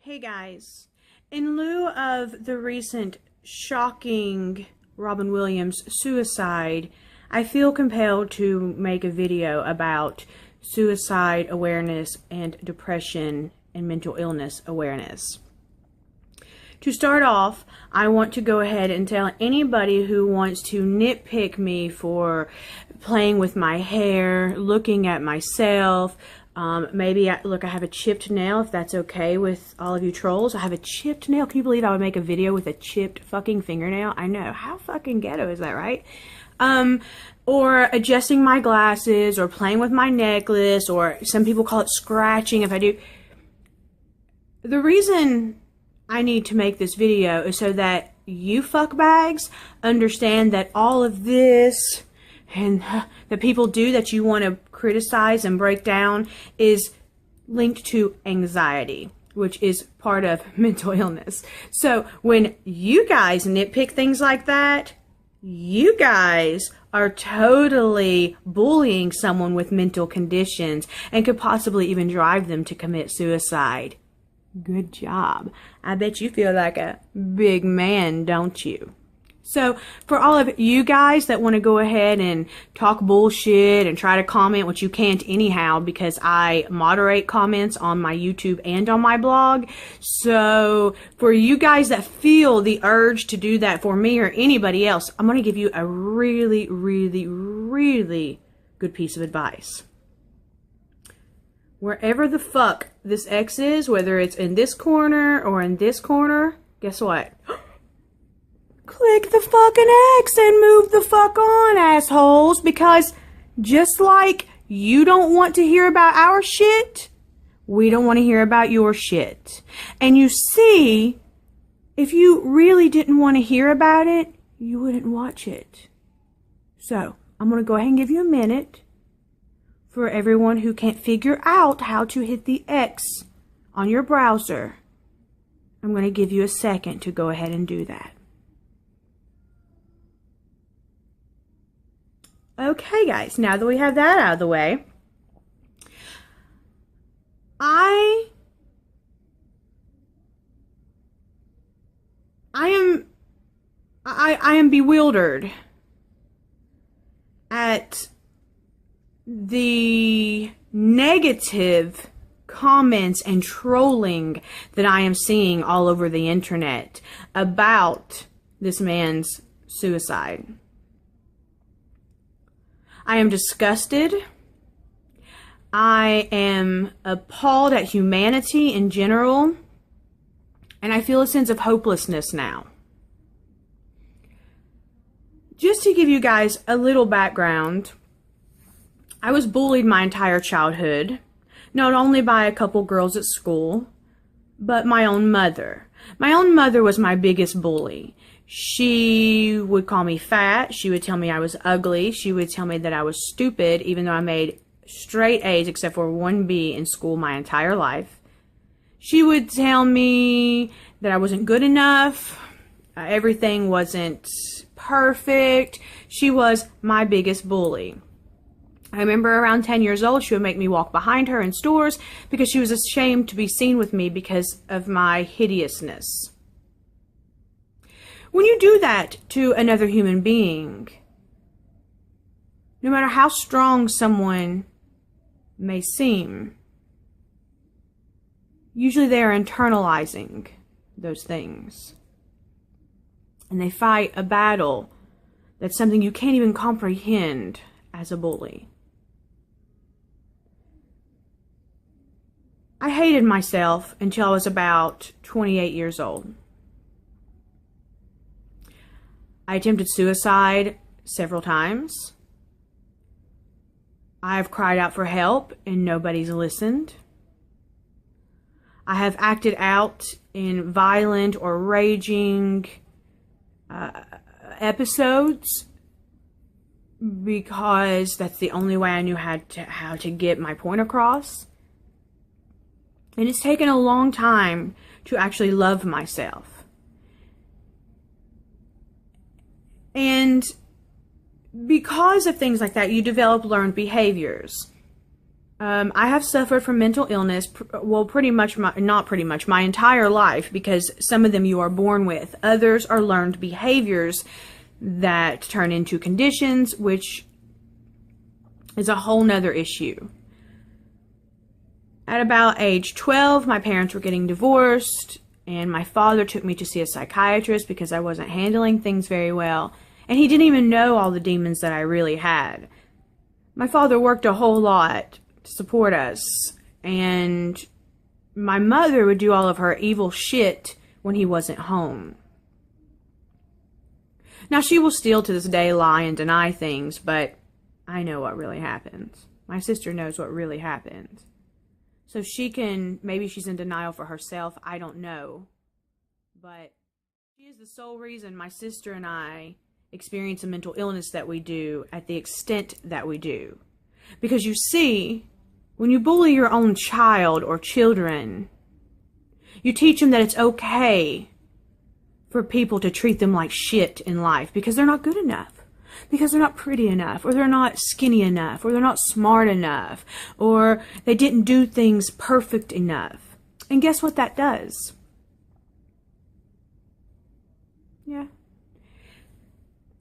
Hey guys, in lieu of the recent shocking Robin Williams suicide, I feel compelled to make a video about suicide awareness and depression and mental illness awareness. To start off, I want to go ahead and tell anybody who wants to nitpick me for playing with my hair, looking at myself, maybe I have a chipped nail, if that's okay with all of you trolls. I have a chipped nail. Can you believe I would make a video with a chipped fucking fingernail? I know. How fucking ghetto is that, right? Or adjusting my glasses, or playing with my necklace, or some people call it scratching if I do. The reason I need to make this video is so that you fuckbags understand that all of this and the people do that you want to criticize and break down is linked to anxiety, which is part of mental illness. So when you guys nitpick things like that, you guys are totally bullying someone with mental conditions and could possibly even drive them to commit suicide. Good job. I bet you feel like a big man, don't you? So for all of you guys that want to go ahead and talk bullshit and try to comment, which you can't anyhow because I moderate comments on my YouTube and on my blog. So for you guys that feel the urge to do that for me or anybody else, I'm going to give you a really, really, really good piece of advice. Wherever the fuck this X is, whether it's in this corner or in this corner, guess what? Click the fucking X and move the fuck on, assholes, because just like you don't want to hear about our shit, we don't want to hear about your shit. And you see, if you really didn't want to hear about it, you wouldn't watch it. So, I'm going to go ahead and give you a minute for everyone who can't figure out how to hit the X on your browser. I'm going to give you a second to go ahead and do that. Okay, guys, now that we have that out of the way, I am bewildered at the negative comments and trolling that I am seeing all over the internet about this man's suicide. I am disgusted. I am appalled at humanity in general, and I feel a sense of hopelessness now. Just to give you guys a little background, I was bullied my entire childhood, not only by a couple girls at school, but my own mother. My own mother was my biggest bully. She would call me fat. She would tell me I was ugly. She would tell me that I was stupid, even though I made straight A's except for one B in school my entire life. She would tell me that I wasn't good enough. Everything wasn't perfect. She was my biggest bully. I remember around 10 years old, she would make me walk behind her in stores because she was ashamed to be seen with me because of my hideousness. When you do that to another human being, no matter how strong someone may seem, usually they are internalizing those things. And they fight a battle that's something you can't even comprehend as a bully. I hated myself until I was about 28 years old. I attempted suicide several times. I've cried out for help and nobody's listened. I have acted out in violent or raging episodes because that's the only way I knew how to get my point across. And it's taken a long time to actually love myself. And because of things like that, you develop learned behaviors. I have suffered from mental illness, well, not pretty much, my entire life, because some of them you are born with. Others are learned behaviors that turn into conditions, which is a whole nother issue. At about age 12, my parents were getting divorced, and my father took me to see a psychiatrist because I wasn't handling things very well, and he didn't even know all the demons that I really had. My father worked a whole lot to support us, and my mother would do all of her evil shit when he wasn't home. Now, she will still to this day lie and deny things, but I know what really happens. My sister knows what really happens. So maybe she's in denial for herself, I don't know. But she is the sole reason my sister and I experience a mental illness that we do at the extent that we do. Because you see, when you bully your own child or children, you teach them that it's okay for people to treat them like shit in life because they're not good enough, because they're not pretty enough, or they're not skinny enough, or they're not smart enough, or they didn't do things perfect enough. And guess what that does? Yeah.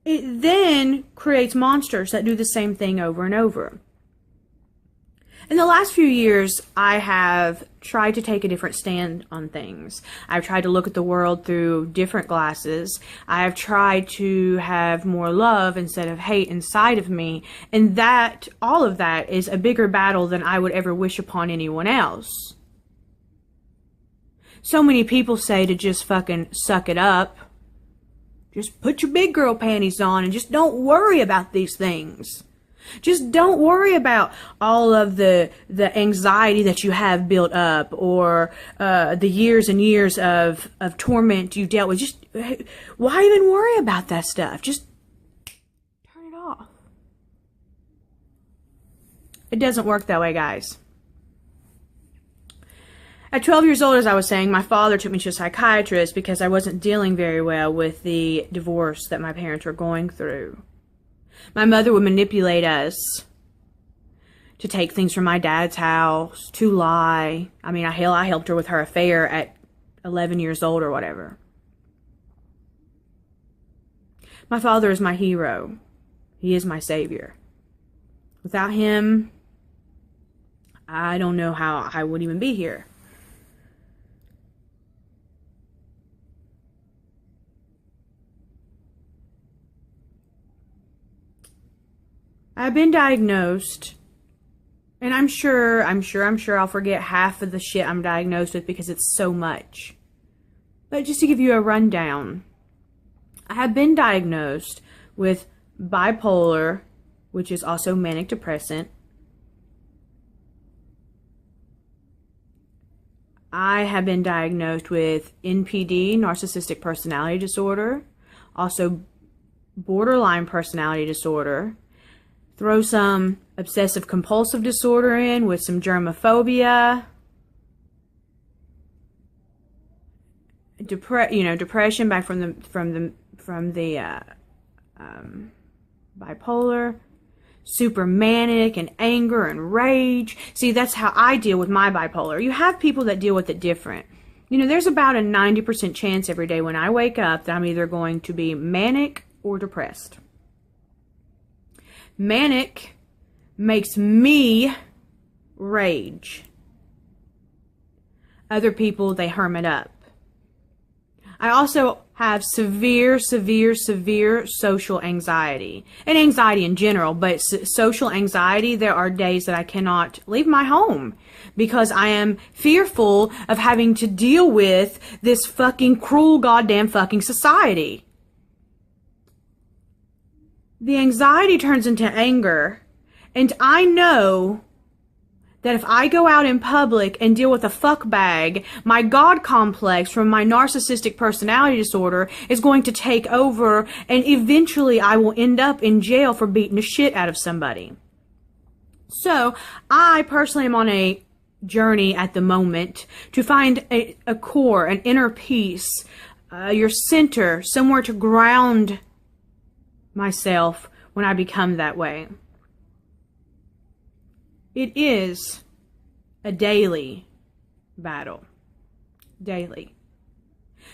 It then creates monsters that do the same thing over and over. In the last few years, I have tried to take a different stand on things. I've tried to look at the world through different glasses. I have tried to have more love instead of hate inside of me. And all of that is a bigger battle than I would ever wish upon anyone else. So many people say to just fucking suck it up. Just put your big girl panties on and just don't worry about these things. Just don't worry about all of the anxiety that you have built up, or the years and years of torment you dealt with. Just why even worry about that stuff? Just turn it off. It doesn't work that way, guys. At 12 years old, as I was saying, my father took me to a psychiatrist because I wasn't dealing very well with the divorce that my parents were going through. My mother would manipulate us to take things from my dad's house, to lie. I mean, I helped her with her affair at 11 years old or whatever. My father is my hero. He is my savior. Without him, I don't know how I would even be here. I've been diagnosed, and I'm sure I'll forget half of the shit I'm diagnosed with because it's so much. But just to give you a rundown, I have been diagnosed with bipolar, which is also manic depressant. I have been diagnosed with NPD, narcissistic personality disorder, also borderline personality disorder. Throw some obsessive compulsive disorder in with some germophobia, depression back from the bipolar, super manic and anger and rage. See, that's how I deal with my bipolar. You have people that deal with it different. There's about a 90% chance every day when I wake up that I'm either going to be manic or depressed. Manic makes me rage. Other people, they hermit up. I also have severe social anxiety. And anxiety in general, but social anxiety, there are days that I cannot leave my home because I am fearful of having to deal with this fucking cruel goddamn fucking society. The anxiety turns into anger, and I know that if I go out in public and deal with a fuck bag, my God complex from my narcissistic personality disorder is going to take over, and eventually I will end up in jail for beating the shit out of somebody. So, I personally am on a journey at the moment to find a core, an inner peace, your center, somewhere to ground myself when I become that way. It is a daily battle. Daily.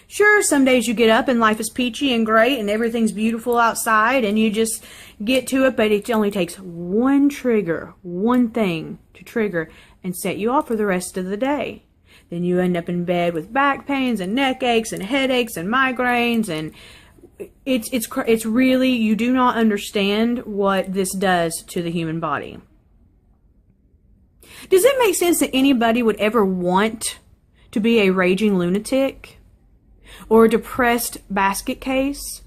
Sure, some days you get up and life is peachy and great and everything's beautiful outside and you just get to it, but it only takes one trigger, one thing to trigger and set you off for the rest of the day. Then you end up in bed with back pains and neck aches and headaches and migraines, and it's really, you do not understand what this does to the human body. Does it make sense that anybody would ever want to be a raging lunatic or a depressed basket case?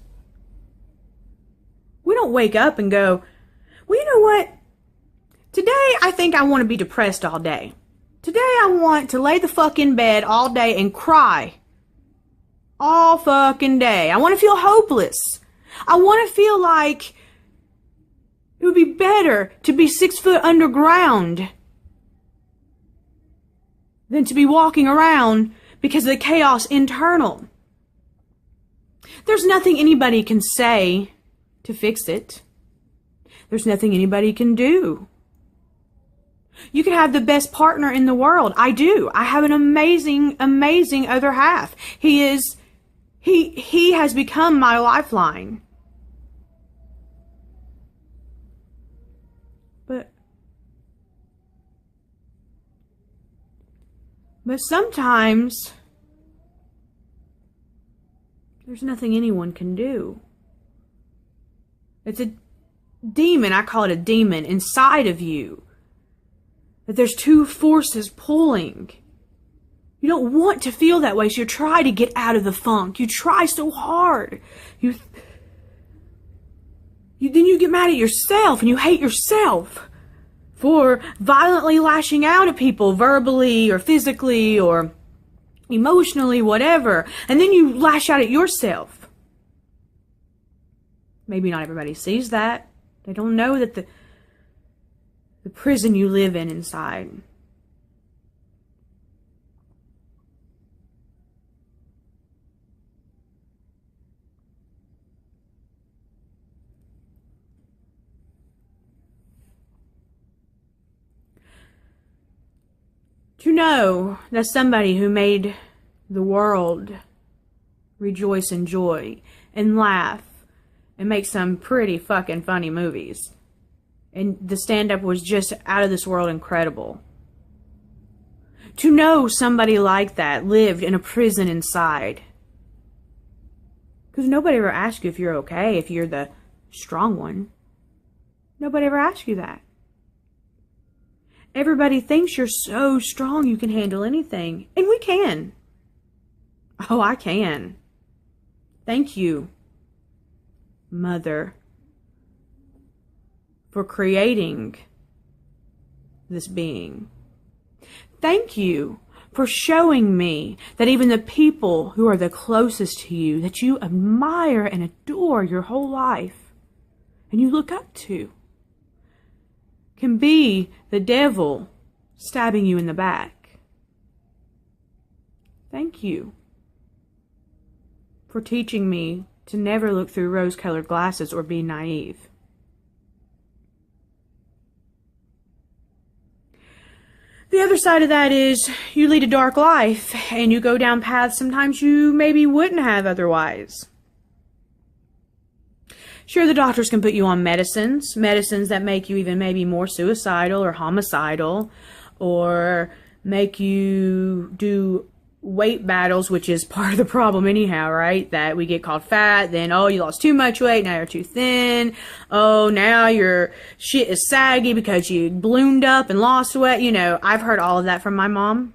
We don't wake up and go, well, you know what? Today I think I want to be depressed all day. Today I want to lay the fuck in bed all day and cry all fucking day. I want to feel hopeless. I want to feel like it would be better to be 6 foot underground than to be walking around because of the chaos internal. There's nothing anybody can say to fix it. There's nothing anybody can do. You can have the best partner in the world. I do. I have an amazing, amazing other half. He has become my lifeline. But sometimes there's nothing anyone can do. It's a demon, I call it a demon, inside of you. That there's two forces pulling. You don't want to feel that way, so you try to get out of the funk. You try so hard. Then you get mad at yourself and you hate yourself for violently lashing out at people verbally or physically or emotionally, whatever. And then you lash out at yourself. Maybe not everybody sees that. They don't know that the prison you live in inside. To know that somebody who made the world rejoice in joy and laugh and make some pretty fucking funny movies. And the stand-up was just out of this world incredible. To know somebody like that lived in a prison inside. Because nobody ever asks you if you're okay, if you're the strong one. Nobody ever asks you that. Everybody thinks you're so strong you can handle anything. And we can. Oh, I can. Thank you, Mother, for creating this being. Thank you for showing me that even the people who are the closest to you, that you admire and adore your whole life, and you look up to, can be the devil stabbing you in the back. Thank you for teaching me to never look through rose-colored glasses or be naive. The other side of that is you lead a dark life and you go down paths sometimes you maybe wouldn't have otherwise. Sure, the doctors can put you on medicines that make you even maybe more suicidal or homicidal, or make you do weight battles, which is part of the problem anyhow, right? That we get called fat, then, oh, you lost too much weight, now you're too thin. Oh, now your shit is saggy because you ballooned up and lost weight. You know, I've heard all of that from my mom.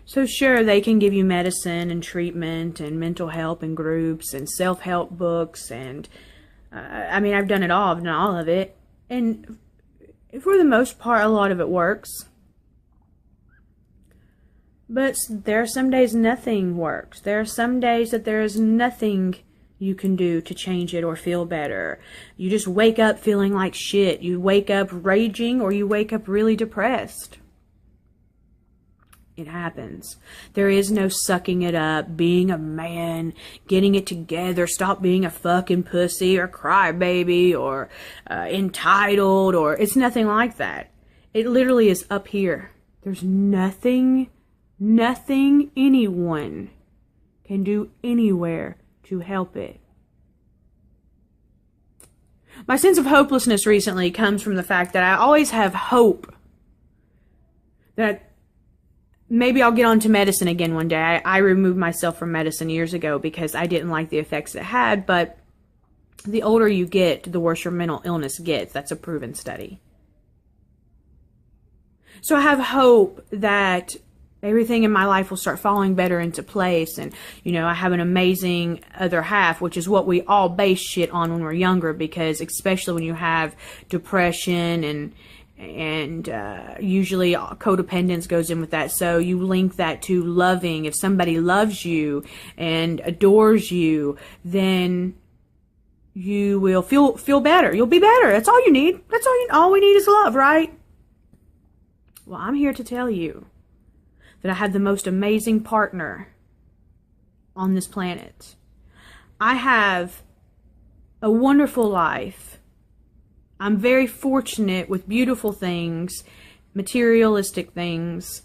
So sure, they can give you medicine and treatment and mental help and groups and self-help books and, I mean, I've done it all. I've done all of it. And for the most part, a lot of it works. But there are some days nothing works. There are some days that there is nothing you can do to change it or feel better. You just wake up feeling like shit. You wake up raging, or you wake up really depressed. It happens. There is no sucking it up, being a man, getting it together, stop being a fucking pussy or crybaby or entitled, or it's nothing like that. It literally is up here. There's nothing anyone can do anywhere to help it. My sense of hopelessness recently comes from the fact that I always have hope that maybe I'll get onto medicine again one day. I removed myself from medicine years ago because I didn't like the effects it had, but the older you get, the worse your mental illness gets. That's a proven study. So I have hope that everything in my life will start falling better into place. And, I have an amazing other half, which is what we all base shit on when we're younger, because especially when you have depression and usually codependence goes in with that. So you link that to loving. If somebody loves you and adores you, then you will feel better. You'll be better. That's all you need. All we need is love, right? Well, I'm here to tell you that I have the most amazing partner on this planet. I have a wonderful life. I'm very fortunate with beautiful things, materialistic things.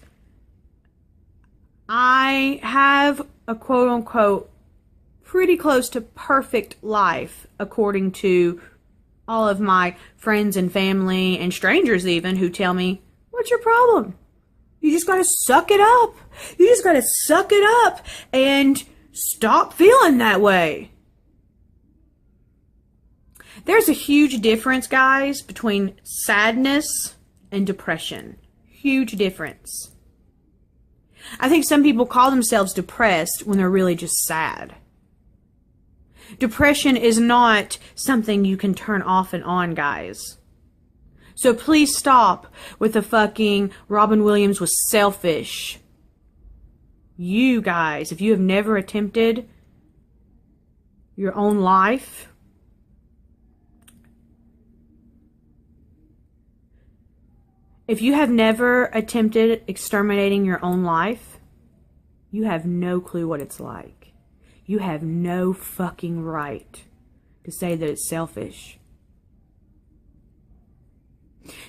I have a quote-unquote pretty close to perfect life, according to all of my friends and family and strangers even, who tell me, what's your problem? You just gotta suck it up. You just gotta suck it up and stop feeling that way. There's a huge difference, guys, between sadness and depression. Huge difference. I think some people call themselves depressed when they're really just sad. Depression is not something you can turn off and on, guys. So please stop with the fucking Robin Williams was selfish. You guys, if you have never attempted your own life, if you have never attempted exterminating your own life, you have no clue what it's like. You have no fucking right to say that it's selfish.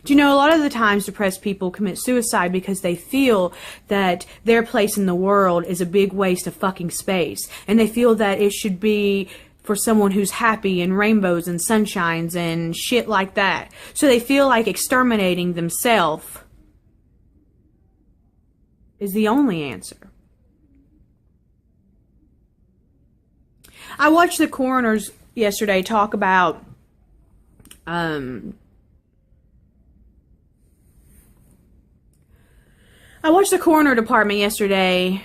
Do you know, a lot of the times depressed people commit suicide because they feel that their place in the world is a big waste of fucking space. And they feel that it should be for someone who's happy and rainbows and sunshines and shit like that. So they feel like exterminating themselves is the only answer. I watched the coroners yesterday talk about I watched the coroner department yesterday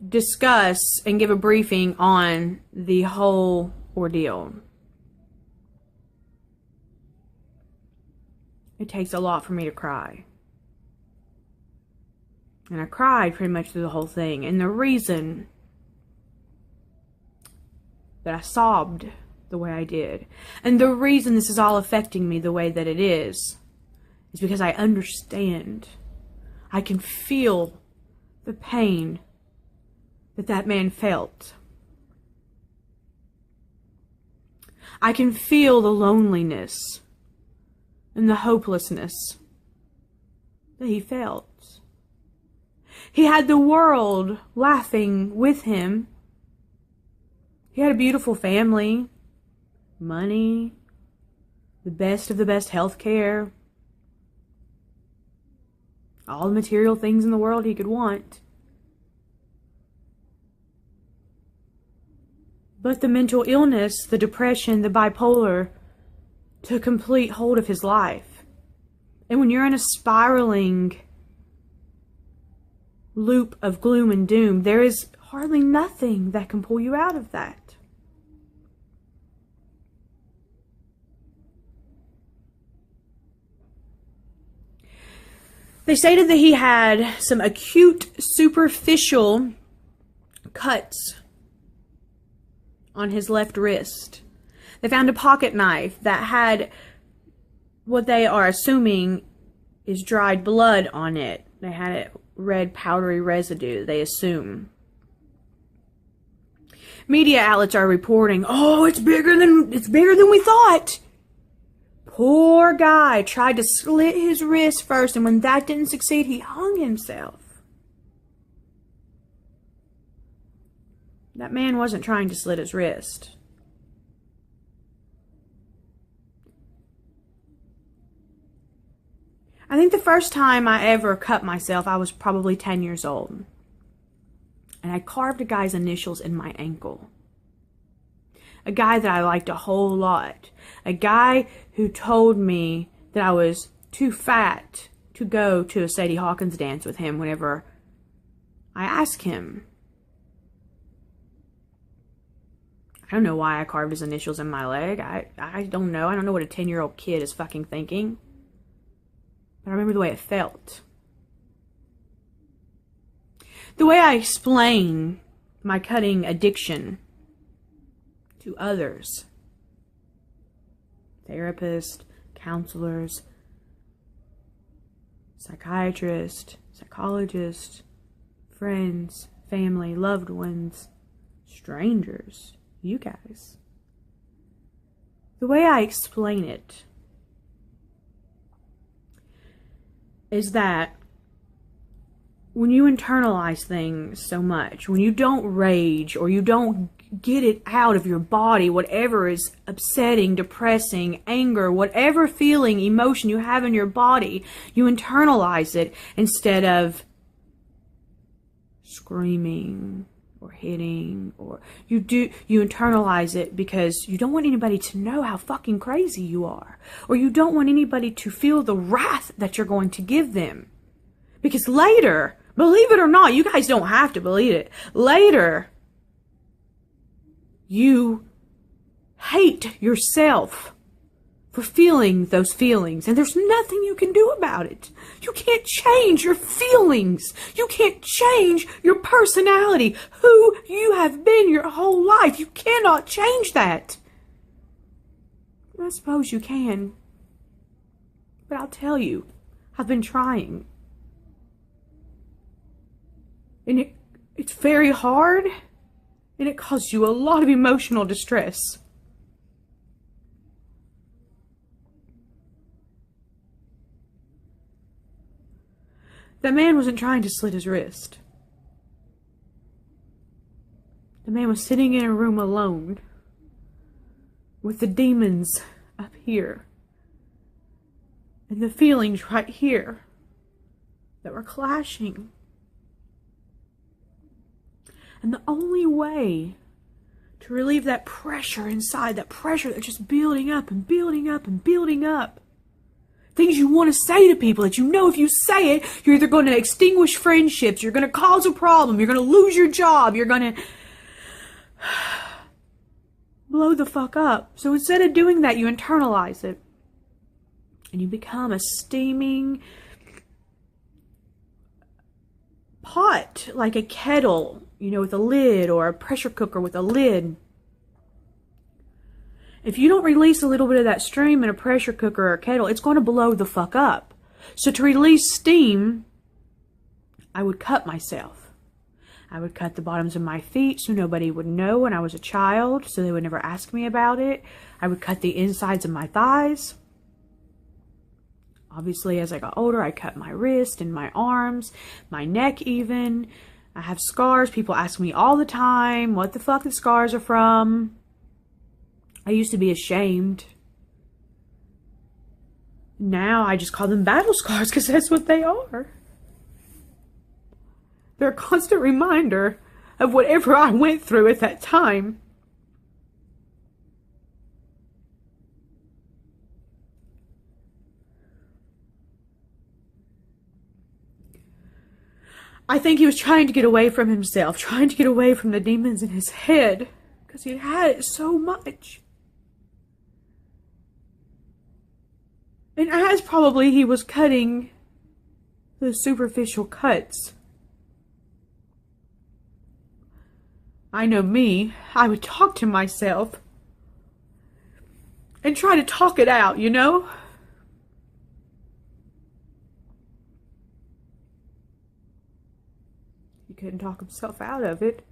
discuss and give a briefing on the whole ordeal. It takes a lot for me to cry. And I cried pretty much through the whole thing. And the reason that I sobbed the way I did, and the reason this is all affecting me the way that it is because I understand. I can feel the pain that that man felt. I can feel the loneliness and the hopelessness that he felt. He had the world laughing with him. He had a beautiful family, money, the best of the best health care, all the material things in the world he could want. But the mental illness, the depression, the bipolar took complete hold of his life. And when you're in a spiraling loop of gloom and doom, there is hardly nothing that can pull you out of that. They stated that he had some acute superficial cuts on his left wrist. They found a pocket knife that had what they are assuming is dried blood on it. They had it red powdery residue, they assume. Media outlets are reporting, oh, it's bigger than we thought. Poor guy tried to slit his wrist first, and when that didn't succeed, he hung himself. That man wasn't trying to slit his wrist. I think the first time I ever cut myself, I was probably 10 years old. And I carved a guy's initials in my ankle. A guy that I liked a whole lot. A guy who told me that I was too fat to go to a Sadie Hawkins dance with him whenever I asked him. I don't know why I carved his initials in my leg. I don't know. I don't know what a 10-year-old kid is fucking thinking. But I remember the way it felt. The way I explain my cutting addiction to others, therapists, counselors, psychiatrists, psychologists, friends, family, loved ones, strangers, you guys. The way I explain it is that when you internalize things so much, when you don't rage or you don't get it out of your body, whatever is upsetting, depressing, anger, whatever feeling, emotion you have in your body, you internalize it instead of screaming or hitting, or you internalize it because you don't want anybody to know how fucking crazy you are, or you don't want anybody to feel the wrath that you're going to give them. Because later, believe it or not, you guys don't have to believe it, later you hate yourself for feeling those feelings, and there's nothing you can do about it. You can't change your feelings. You can't change your personality, who you have been your whole life. You cannot change that. I suppose you can, but I'll tell you, I've been trying. And it's very hard, and it causes you a lot of emotional distress. That man wasn't trying to slit his wrist. The man was sitting in a room alone with the demons up here and the feelings right here that were clashing. And the only way to relieve that pressure inside, that pressure that's just building up and building up and building up, things you want to say to people that you know if you say it, you're either going to extinguish friendships, you're going to cause a problem, you're going to lose your job, you're going to blow the fuck up. So instead of doing that, you internalize it. And you become a steaming pot, like a kettle, with a lid, or a pressure cooker with a lid. If you don't release a little bit of that steam in a pressure cooker or a kettle, it's going to blow the fuck up. So to release steam, I would cut myself. I would cut the bottoms of my feet so nobody would know when I was a child, so they would never ask me about it. I would cut the insides of my thighs. Obviously, as I got older, I cut my wrist and my arms, my neck even. I have scars. People ask me all the time what the fuck the scars are from. I used to be ashamed. Now I just call them battle scars because that's what they are. They're a constant reminder of whatever I went through at that time. I think he was trying to get away from himself, trying to get away from the demons in his head because he had it so much. And as probably he was cutting the superficial cuts, I know me. I would talk to myself and try to talk it out, you know? He couldn't talk himself out of it.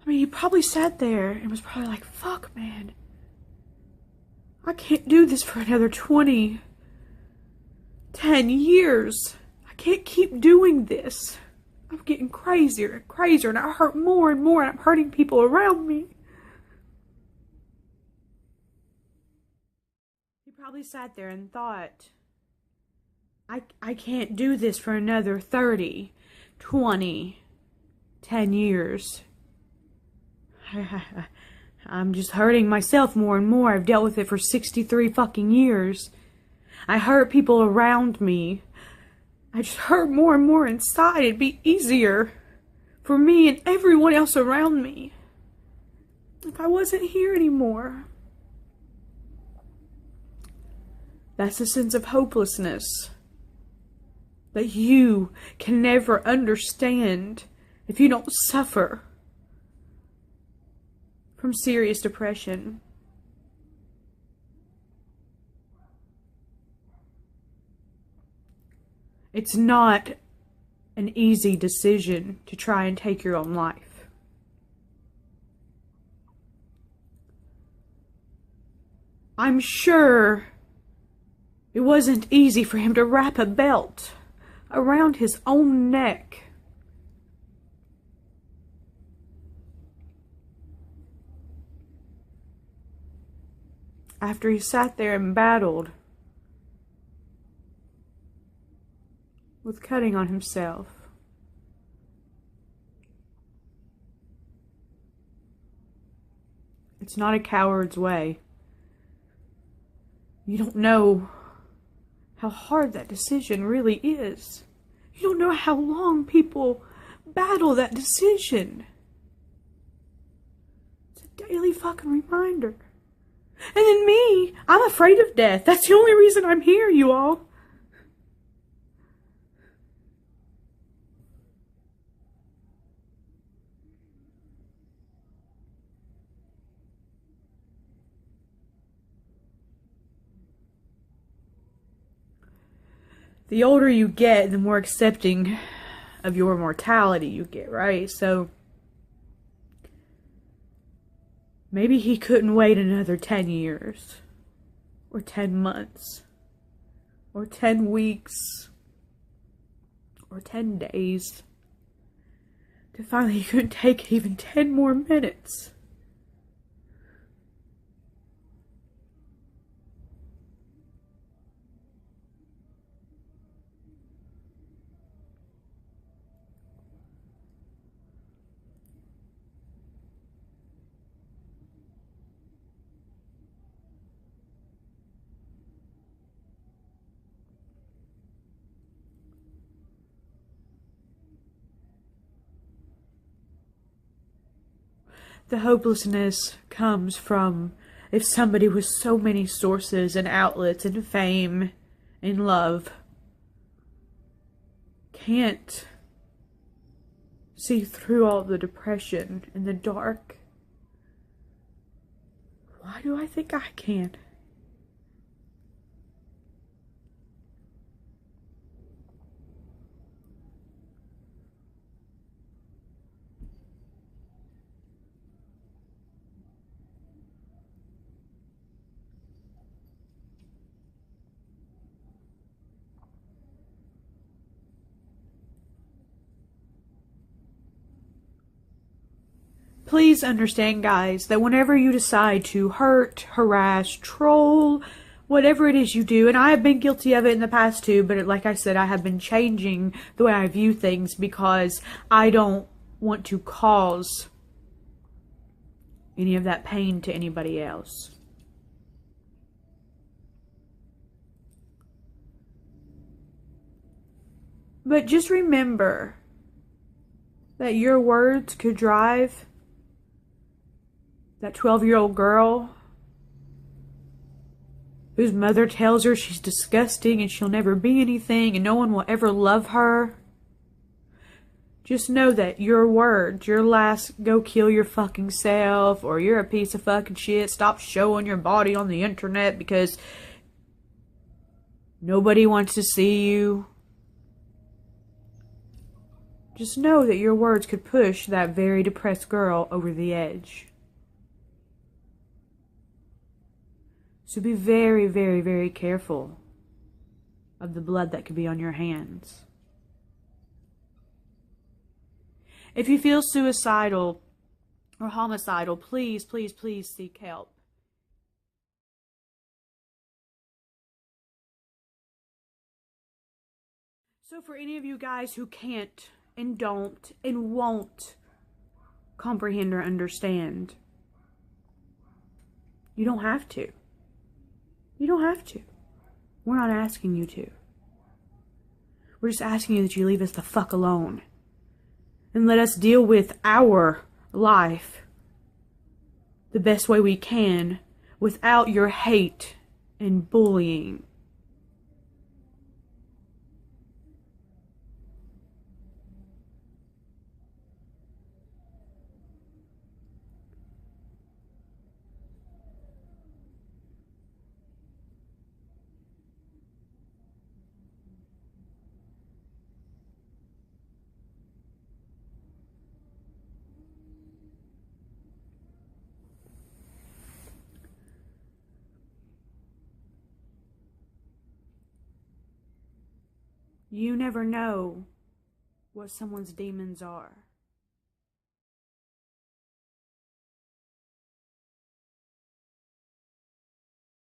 I mean, he probably sat there and was probably like, fuck, man. I can't do this for another 10 years. I can't keep doing this. I'm getting crazier and crazier, and I hurt more and more, and I'm hurting people around me. He probably sat there and thought, I can't do this for another 30, 20, 10 years. I'm just hurting myself more and more. I've dealt with it for 63 fucking years. I hurt people around me. I just hurt more and more inside. It'd be easier for me and everyone else around me if I wasn't here anymore. That's a sense of hopelessness that you can never understand if you don't suffer from serious depression. It's not an easy decision to try and take your own life. I'm sure it wasn't easy for him to wrap a belt around his own neck. After he sat there and battled with cutting on himself. It's not a coward's way. You don't know how hard that decision really is. You don't know how long people battle that decision. It's a daily fucking reminder. And then me, I'm afraid of death. That's the only reason I'm here, you all. The older you get, the more accepting of your mortality you get, right? So maybe he couldn't wait another 10 years, or 10 months, or 10 weeks, or 10 days, to finally he couldn't take even 10 more minutes. The hopelessness comes from if somebody with so many sources and outlets and fame and love can't see through all the depression and the dark. Why do I think I can? Please understand, guys, that whenever you decide to hurt, harass, troll, whatever it is you do, and I have been guilty of it in the past too, but like I said, I have been changing the way I view things because I don't want to cause any of that pain to anybody else. But just remember that your words could drive that 12-year-old girl whose mother tells her she's disgusting and she'll never be anything and no one will ever love her. Just know that your words, your last go kill your fucking self, or you're a piece of fucking shit, stop showing your body on the internet because nobody wants to see you. Just know that your words could push that very depressed girl over the edge. So be very, very, very careful of the blood that could be on your hands. If you feel suicidal or homicidal, please, please, please seek help. So for any of you guys who can't and don't and won't comprehend or understand, you don't have to. You don't have to. We're not asking you to. We're just asking you that you leave us the fuck alone. And let us deal with our life the best way we can without your hate and bullying. You never know what someone's demons are.